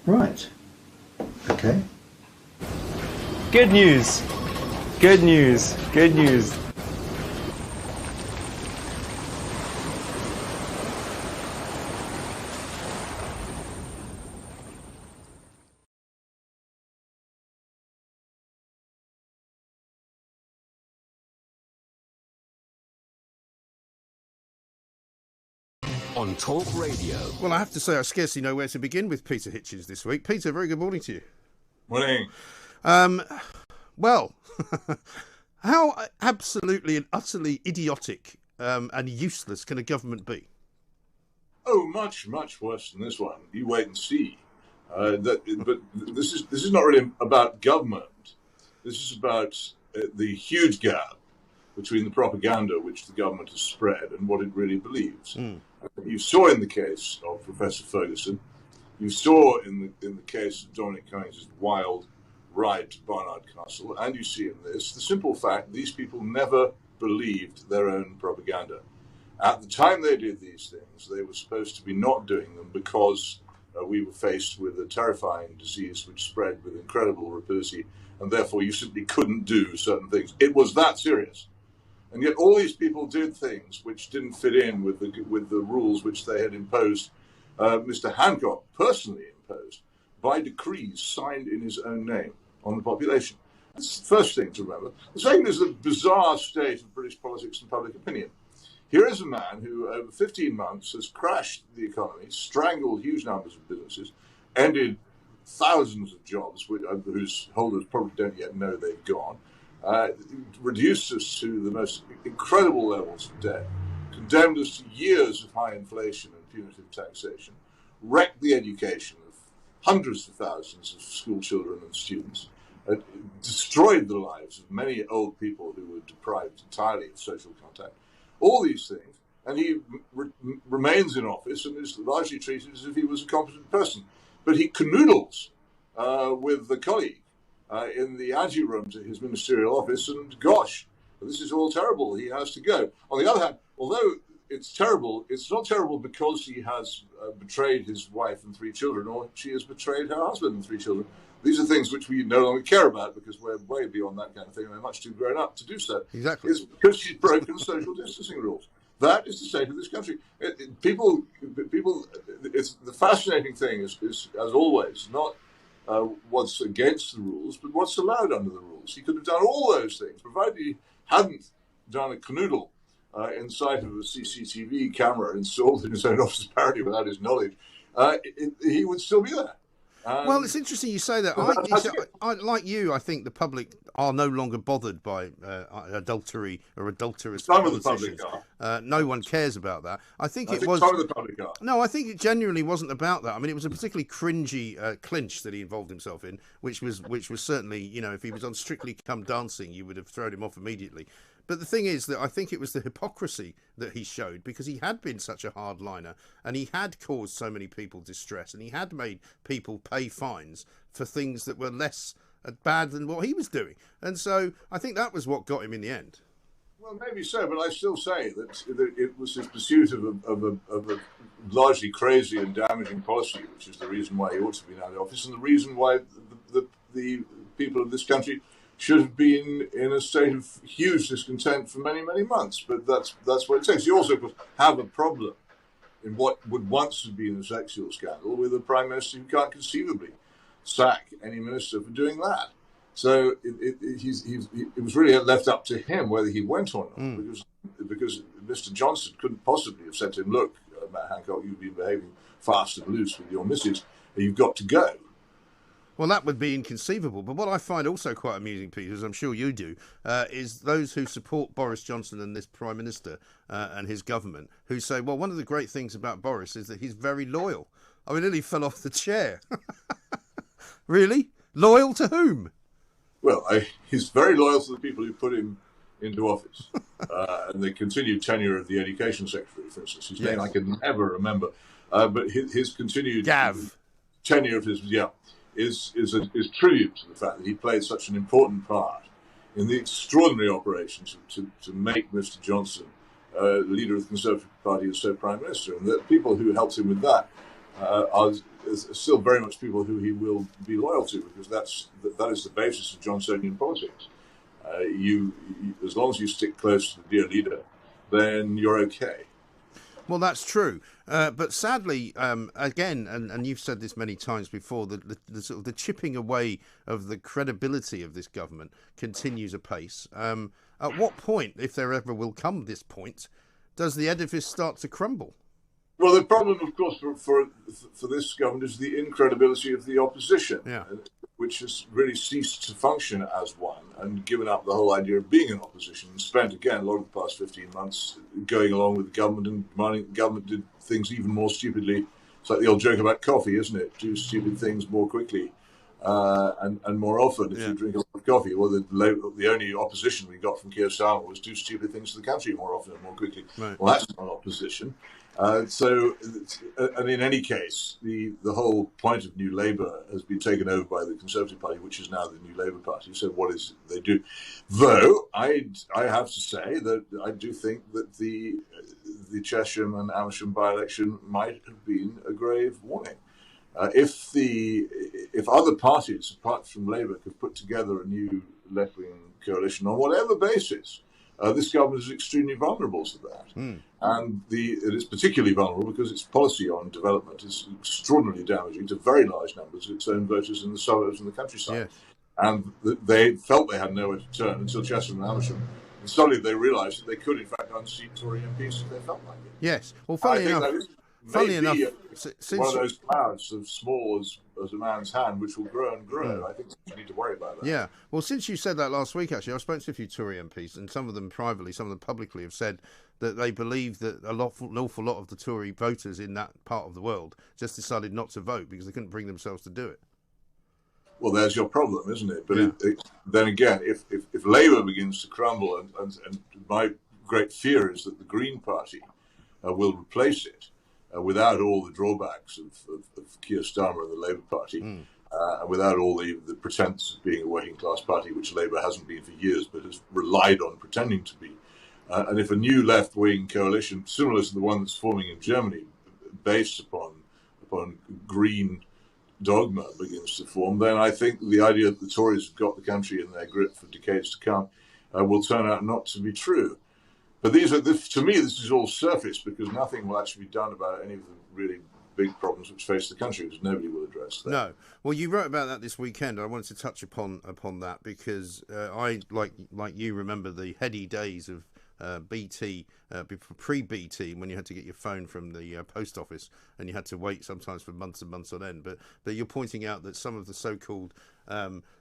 Right. Okay. Good news. Good news. Good news. On TalkRadio. Well, I have to say I scarcely know where to begin with Peter Hitchens this week. Peter, very good morning to you. Morning. Well, how absolutely and utterly idiotic and useless can a government be? Oh, much, much worse than this one. You wait and see. But this is not really about government. This is about the huge gap between the propaganda which the government has spread and what it really believes. You saw in the case of Professor Ferguson, you saw in the case of Dominic Cummings' wild ride to Barnard Castle, and you see in this the simple fact these people never believed their own propaganda. At the time they did these things, they were supposed to be not doing them because we were faced with a terrifying disease which spread with incredible rapidity, and therefore you simply couldn't do certain things. It was that serious. And yet all these people did things which didn't fit in with the rules which they had imposed, Mr. Hancock personally imposed, by decrees signed in his own name on the population. That's the first thing to remember. The second is the bizarre state of British politics and public opinion. Here is a man who, over 15 months, has crashed the economy, strangled huge numbers of businesses, ended thousands of jobs whose holders probably don't yet know they've gone, reduced us to the most incredible levels of debt, condemned us to years of high inflation and punitive taxation, wrecked the education of hundreds of thousands of school children and students, destroyed the lives of many old people who were deprived entirely of social contact. All these things, and he remains in office and is largely treated as if he was a competent person. But he canoodles with the colleague in the anteroom to his ministerial office, and gosh, this is all terrible. He has to go. On the other hand, although it's terrible, it's not terrible because he has betrayed his wife and 3 children, or she has betrayed her husband and 3 children. These are things which we no longer care about because we're way beyond that kind of thing, and we're much too grown up to do so. Exactly. It's because she's broken social distancing rules. That is the state of this country. People. It's the fascinating thing is as always, not what's against the rules, but what's allowed under the rules. He could have done all those things, provided he hadn't done a canoodle in sight of a CCTV camera installed in his own office, apparently without his knowledge. He would still be there. Well, it's interesting you say that. I like you, I think the public are no longer bothered by adultery or adulterous Some of the politicians. public are. No one cares about that. I think some of the public are. No, I think it genuinely wasn't about that. I mean, it was a particularly cringy clinch that he involved himself in, which was certainly, if he was on Strictly Come Dancing, you would have thrown him off immediately. But the thing is that I think it was the hypocrisy that he showed, because he had been such a hardliner and he had caused so many people distress and he had made people pay fines for things that were less bad than what he was doing. And so I think that was what got him in the end. Well, maybe so, but I still say that it was his pursuit of a largely crazy and damaging policy, which is the reason why he ought to be out of office and the reason why the people of this country should have been in a state of huge discontent for many, many months. But that's what it takes. You also have a problem in what would once have been a sexual scandal with a prime minister who can't conceivably sack any minister for doing that. So it was really left up to him whether he went or not, because Mr. Johnson couldn't possibly have said to him, look, Matt Hancock, you've been behaving fast and loose with your missus, and you've got to go. Well, that would be inconceivable. But what I find also quite amusing, Peter, as I'm sure you do, is those who support Boris Johnson and this Prime Minister and his government, who say, well, one of the great things about Boris is that he's very loyal. I mean, nearly fell off the chair. Really? Loyal to whom? Well, he's very loyal to the people who put him into office. And the continued tenure of the Education Secretary, for instance, whose name I can never remember. But his continued tenure of his... is tribute to the fact that he played such an important part in the extraordinary operations to make Mr. Johnson leader of the Conservative Party and so Prime Minister. And the people who helped him with that are there's still very much people who he will be loyal to, because that is the basis of Johnsonian politics. You, as long as you stick close to the dear leader, then you're okay. Well, that's true, but sadly, again, and you've said this many times before, the sort of the chipping away of the credibility of this government continues apace. At what point, if there ever will come this point, does the edifice start to crumble? Well, the problem, of course, for this government is the incredibility of the opposition, which has really ceased to function as one and given up the whole idea of being an opposition, and spent, again, a lot of the past 15 months going along with the government and demanding the government did things even more stupidly. It's like the old joke about coffee, isn't it? Do stupid things more quickly and more often if you drink a lot of coffee. Well, the only opposition we got from Keir Starmer was do stupid things to the country more often and more quickly. Right. Well, that's not opposition. And in any case, the whole point of New Labour has been taken over by the Conservative Party, which is now the New Labour Party. So what is it they do? Though I have to say that I do think that the Chesham and Amersham by-election might have been a grave warning. If other parties apart from Labour could put together a new left-wing coalition on whatever basis, this government is extremely vulnerable to that. And it is particularly vulnerable because its policy on development is extraordinarily damaging to very large numbers of its own voters in the suburbs and the countryside. Yes. And they felt they had nowhere to turn until Chesham and Amersham. And suddenly they realised that they could, in fact, unseat Tory MPs if they felt like it. Yes. Well, funny enough, one of those clouds as small as a man's hand, which will grow and grow. I think we need to worry about that. Yeah. Well, since you said that last week, actually, I've spoken to a few Tory MPs, and some of them privately, some of them publicly, have said that they believe that an awful lot of the Tory voters in that part of the world just decided not to vote because they couldn't bring themselves to do it. Well, there's your problem, isn't it? But then again, if Labour begins to crumble, and my great fear is that the Green Party will replace it, without all the drawbacks of Keir Starmer and the Labour Party, and without all the pretense of being a working class party, which Labour hasn't been for years, but has relied on pretending to be. And if a new left-wing coalition, similar to the one that's forming in Germany, based upon green dogma, begins to form, then I think the idea that the Tories have got the country in their grip for decades to come will turn out not to be true. But to me, this is all surface, because nothing will actually be done about any of the really big problems which face the country, because nobody will address that. No. Well, you wrote about that this weekend. I wanted to touch upon that because I, like you, remember the heady days of BT, pre-BT, when you had to get your phone from the post office and you had to wait sometimes for months and months on end. But you're pointing out that some of the so-called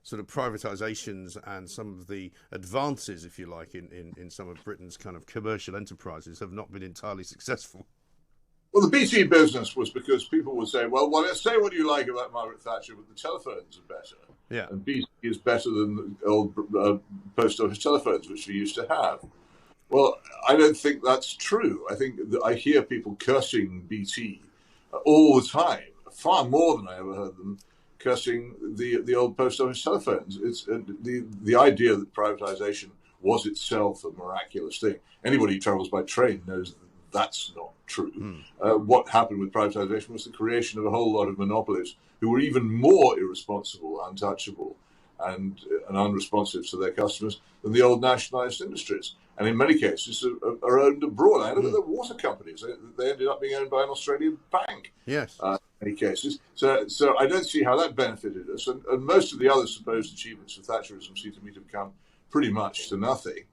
sort of privatisations and some of the advances, if you like, in some of Britain's kind of commercial enterprises have not been entirely successful. Well, the BT business was because people would say, well, let's say what you like about Margaret Thatcher, but the telephones are better. Yeah. And BT is better than the old post office telephones, which we used to have. Well, I don't think that's true. I think that I hear people cursing BT all the time, far more than I ever heard them cursing the old post office telephones. It's the idea that privatisation was itself a miraculous thing. Anybody who travels by train knows that that's not true. What happened with privatisation was the creation of a whole lot of monopolies who were even more irresponsible, untouchable, and unresponsive to their customers than the old nationalised industries. And in many cases are owned abroad. I know that the water companies, they ended up being owned by an Australian bank. Yes. In many cases. So I don't see how that benefited us. And most of the other supposed achievements of Thatcherism seem to me to have come pretty much to nothing.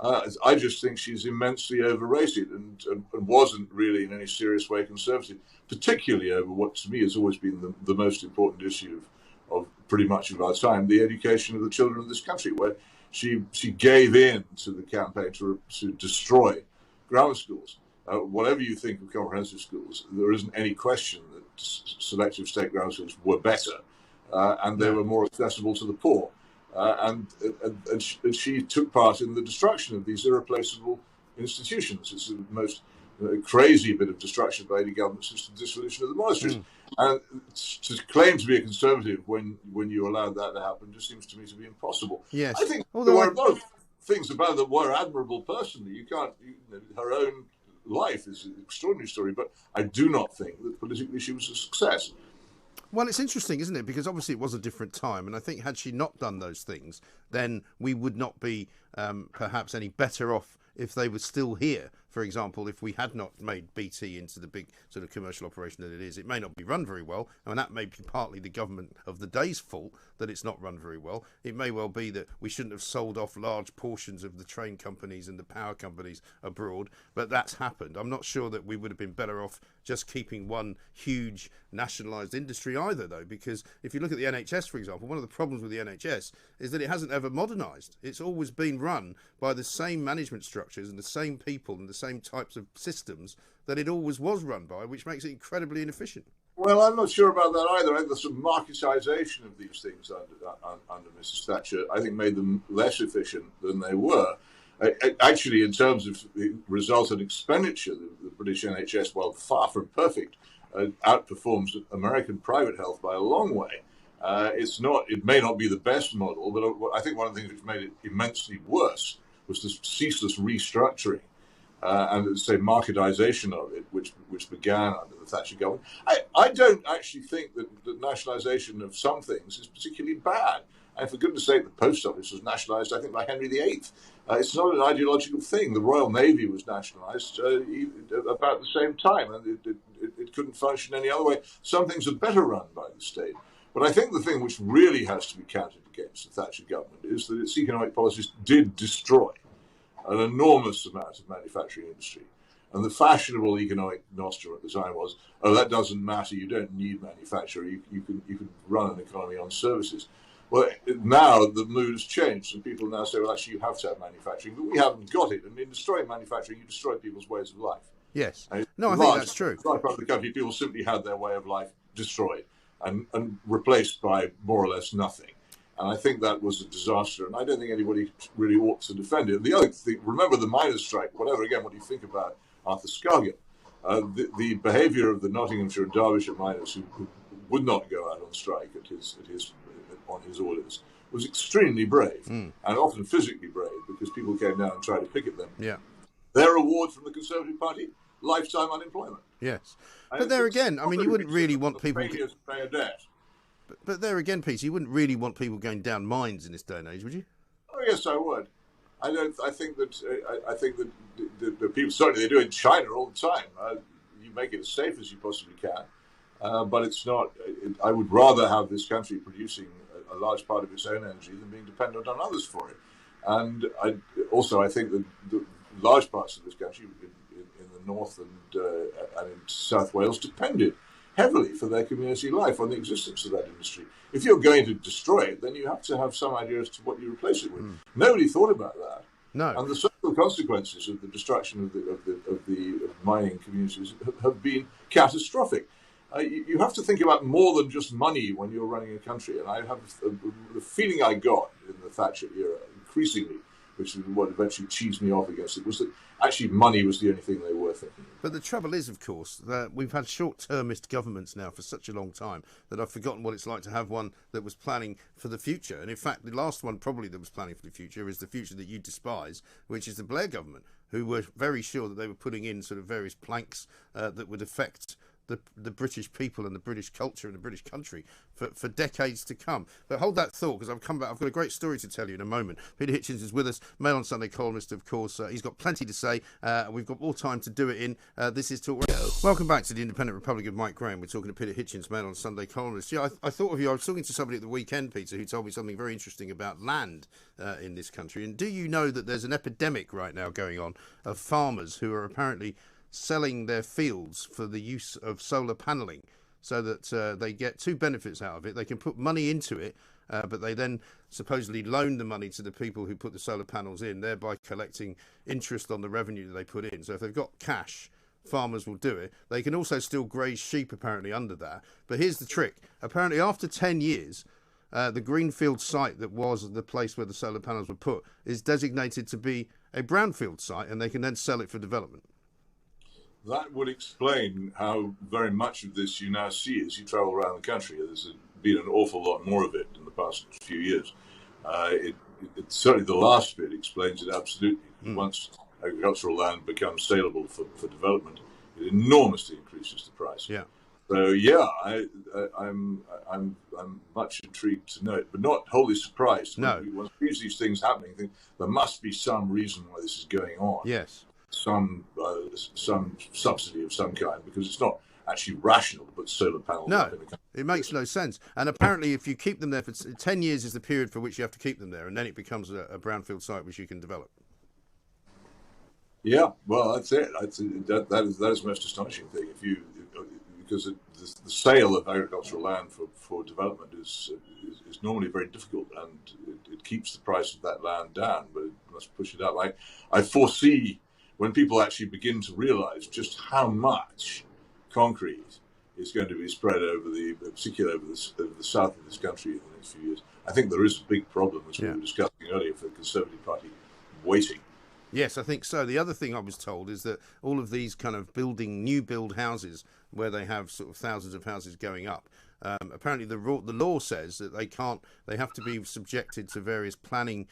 I just think she's immensely overrated and wasn't really in any serious way conservative, particularly over what to me has always been the most important issue of pretty much of our time, the education of the children of this country, where she gave in to the campaign to destroy grammar schools. Whatever you think of comprehensive schools, there isn't any question that selective state grammar schools were better and they were more accessible to the poor. And she took part in the destruction of these irreplaceable institutions. It's the most crazy bit of destruction by any government since the dissolution of the monasteries. And to claim to be a conservative when you allowed that to happen just seems to me to be impossible. Yes. I think there were a lot of things about her that were admirable personally. Her own life is an extraordinary story, but I do not think that politically she was a success. Well, it's interesting, isn't it? Because obviously it was a different time, and I think had she not done those things, then we would not be perhaps any better off if they were still here. For example, if we had not made BT into the big sort of commercial operation that it is, it may not be run very well. I mean, that may be partly the government of the day's fault that it's not run very well. It may well be that we shouldn't have sold off large portions of the train companies and the power companies abroad, but that's happened. I'm not sure that we would have been better off just keeping one huge nationalised industry either, though, because if you look at the NHS, for example, one of the problems with the NHS is that it hasn't ever modernised. It's always been run by the same management structures and the same people and the same types of systems that it always was run by, which makes it incredibly inefficient. Well, I'm not sure about that either. I think there's some marketisation of these things under Mrs. Thatcher, I think, made them less efficient than they were. Actually, in terms of the result and expenditure, the British NHS, while far from perfect, outperforms American private health by a long way. It may not be the best model, but I think one of the things which made it immensely worse was the ceaseless restructuring and, say, marketisation of it, which began under the Thatcher government. I don't actually think that nationalisation of some things is particularly bad. And for goodness sake, the post office was nationalised, I think, by Henry VIII. It's not an ideological thing. The Royal Navy was nationalised about the same time, and it couldn't function any other way. Some things are better run by the state. But I think the thing which really has to be counted against the Thatcher government is that its economic policies did destroy an enormous amount of manufacturing industry. And the fashionable economic nostrum at the time was, oh, that doesn't matter, you don't need manufacturing, you can run an economy on services. Well, now the mood has changed, and people now say, well, actually, you have to have manufacturing, but we haven't got it. And in destroying manufacturing, you destroy people's ways of life. Yes. And no, I think that's true. In part of the country, people simply had their way of life destroyed and replaced by more or less nothing. And I think that was a disaster, and I don't think anybody really ought to defend it. The other thing, remember the miners' strike, what do you think about Arthur Scargill? The behaviour of the Nottinghamshire and Derbyshire miners who would not go out on strike on his orders was extremely brave, and often physically brave, because people came down and tried to picket them. Yeah. Their reward from the Conservative Party, lifetime unemployment. Yes. But there again, I mean, you wouldn't really want people... to pay a debt. But there again, Peter, you wouldn't really want people going down mines in this day and age, would you? Oh yes, I would. I think that the people, certainly they do in China all the time. You make it as safe as you possibly can, but it's not. I would rather have this country producing a large part of its own energy than being dependent on others for it. And I think that the large parts of this country, in the north and in South Wales, depended heavily for their community life on the existence of that industry. If you're going to destroy it, then you have to have some idea as to what you replace it with. Nobody thought about that. No. And the social consequences of the destruction of the mining communities have been catastrophic. You have to think about more than just money when you're running a country. And I have the feeling I got in the Thatcher era, increasingly, which is what eventually cheesed me off against it, was that actually money was the only thing they were thinking of. But the trouble is, of course, that we've had short-termist governments now for such a long time that I've forgotten what it's like to have one that was planning for the future. And in fact, the last one probably that was planning for the future is the future that you despise, which is the Blair government, who were very sure that they were putting in sort of various planks that would affect the British people and the British culture and the British country for decades to come. But hold that thought, because I've got a great story to tell you in a moment. Peter Hitchens is with us, Mail on Sunday columnist, of course. He's got plenty to say. We've got more time to do it in. This is TalkRadio. Welcome back to the Independent Republic of Mike Graham. We're talking to Peter Hitchens, Mail on Sunday columnist. Yeah, I thought of you. I was talking to somebody at the weekend, Peter, who told me something very interesting about land in this country. And do you know that there's an epidemic right now going on of farmers who are apparently selling their fields for the use of solar panelling, so that they get two benefits out of it. They can put money into it, but they then supposedly loan the money to the people who put the solar panels in, thereby collecting interest on the revenue that they put in. So if they've got cash, farmers will do it. They can also still graze sheep, apparently, under that. But here's the trick. Apparently, after 10 years, the greenfield site that was the place where the solar panels were put is designated to be a brownfield site, and they can then sell it for development. That would explain how very much of this you now see as you travel around the country. There's been an awful lot more of it in the past few years. Certainly the last bit explains it absolutely. Once agricultural land becomes saleable for development, it enormously increases the price. Yeah. So yeah, I'm much intrigued to know it, but not wholly surprised. No. When we see these things happening, I think there must be some reason why this is going on. Yes. Some subsidy of some kind, because it's not actually rational to put solar panels up in the country. It makes no sense. And apparently, if you keep them there for 10 years, is the period for which you have to keep them there, and then it becomes a brownfield site which you can develop. Yeah, well, that's it. That is the most astonishing thing. Because the sale of agricultural land for development is normally very difficult, and it keeps the price of that land down, but it must push it up. I foresee when people actually begin to realise just how much concrete is going to be spread particularly over the south of this country in the next few years. I think there is a big problem, as we were discussing earlier, for the Conservative Party waiting. Yes, I think so. The other thing I was told is that all of these kind of new build houses where they have sort of thousands of houses going up, apparently the law says that they have to be subjected to various planning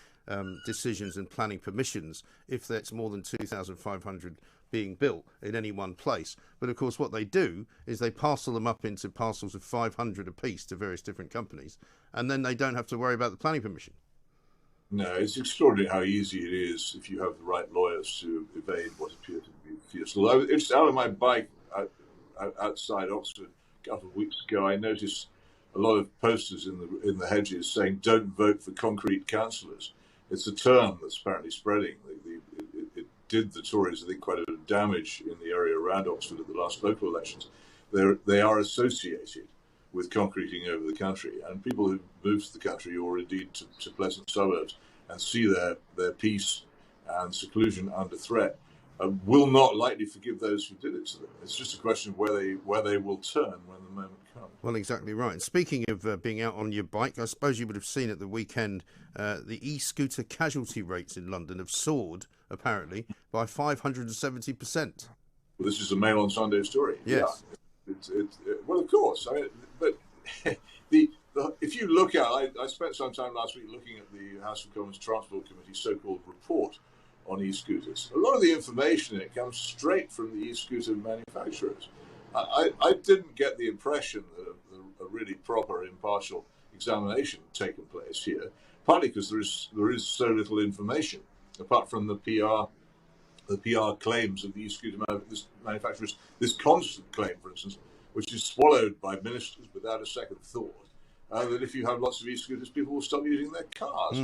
decisions and planning permissions if there's more than 2,500 being built in any one place. But of course what they do is they parcel them up into parcels of 500 apiece to various different companies, and then they don't have to worry about the planning permission. No, it's extraordinary how easy it is if you have the right lawyers to evade what appear to be fierce law. I was just out on my bike outside Oxford a couple of weeks ago. I noticed a lot of posters in the hedges saying "Don't vote for concrete councillors." It's a term that's apparently spreading. It did the Tories, I think, quite a bit of damage in the area around Oxford at the last local elections. They are associated with concreting over the country, and people who move to the country or indeed to pleasant suburbs and see their peace and seclusion under threat will not likely forgive those who did it to them. It's just a question of where they will turn when the moment comes. Well, exactly right. And speaking of being out on your bike, I suppose you would have seen at the weekend the e-scooter casualty rates in London have soared, apparently, by 570%. Well, this is a Mail on Sunday story. Yes. Yeah. Well, of course. I mean, but if you look at, I spent some time last week looking at the House of Commons Transport Committee's so-called report on e-scooters. A lot of the information in it comes straight from the e-scooter manufacturers. I didn't get the impression that a really proper, impartial examination had taken place here, partly because there is so little information, apart from the PR claims of the e-scooter manufacturers. This constant claim, for instance, which is swallowed by ministers without a second thought, that if you have lots of e-scooters, people will stop using their cars.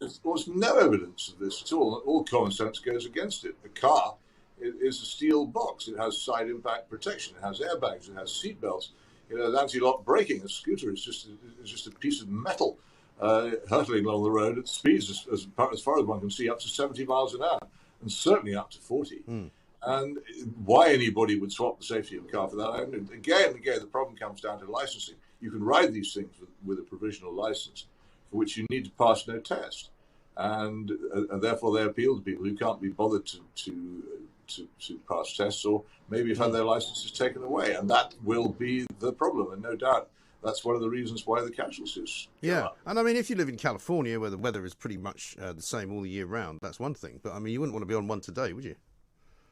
There's no evidence of this at all. All common sense goes against it. A car is a steel box. It has side impact protection. It has airbags. It has seat belts. It has anti-lock braking. A scooter is just a piece of metal hurtling along the road at speeds as far as one can see, up to 70 miles an hour, and certainly up to 40. And why anybody would swap the safety of a car for that? And again, the problem comes down to licensing. You can ride these things with a provisional license, for which you need to pass no test, and therefore they appeal to people who can't be bothered to pass tests, or maybe have had their licenses taken away, and that will be the problem. And no doubt that's one of the reasons why the casualties. Yeah, and I mean, if you live in California, where the weather is pretty much the same all the year round, that's one thing. But I mean, you wouldn't want to be on one today, would you?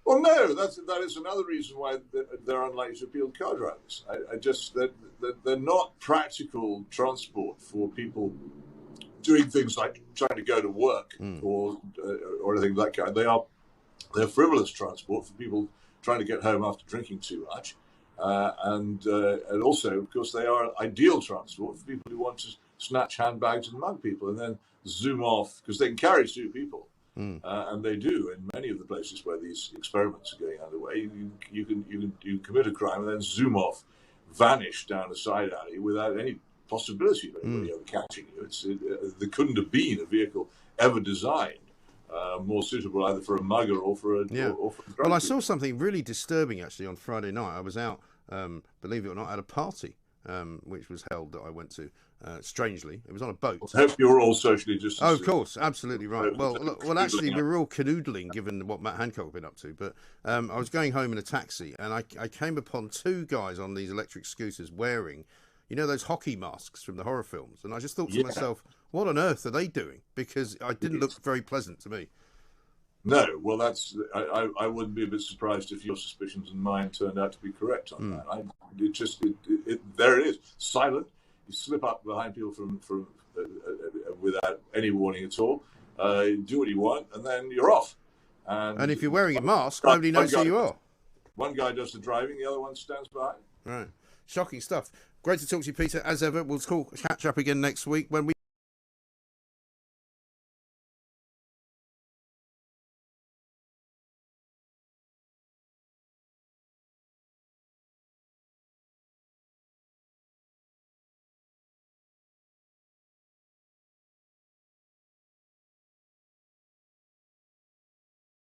Well, no, that is another reason why they're unlikely to appeal to car drivers. They're not practical transport for people doing things like trying to go to work or anything like that kind. They're frivolous transport for people trying to get home after drinking too much, and also, of course, they are ideal transport for people who want to snatch handbags and mug people and then zoom off, because they can carry two people. And they do in many of the places where these experiments are going underway. You can commit a crime and then zoom off, vanish down a side alley without any possibility of anybody ever catching you. There couldn't have been a vehicle ever designed more suitable either for a mugger or for a drug. Well, I saw something really disturbing actually on Friday night. I was out, believe it or not, at a party which was held that I went to. Strangely, it was on a boat. I hope you're all socially distanced. Oh, of course, absolutely right. Well, actually, we were all canoodling, given what Matt Hancock had been up to. But I was going home in a taxi, and I came upon two guys on these electric scooters wearing, you know, those hockey masks from the horror films. And I just thought to myself, what on earth are they doing? Because it didn't look very pleasant to me. No, well, that's I wouldn't be a bit surprised if your suspicions and mine turned out to be correct on that. There it is, silent. You slip up behind people from without any warning at all. Do what you want, and then you're off. And if you're wearing a mask, nobody knows who you are. One guy does the driving, the other one stands behind. Right, shocking stuff. Great to talk to you, Peter. As ever, we'll catch up again next week when we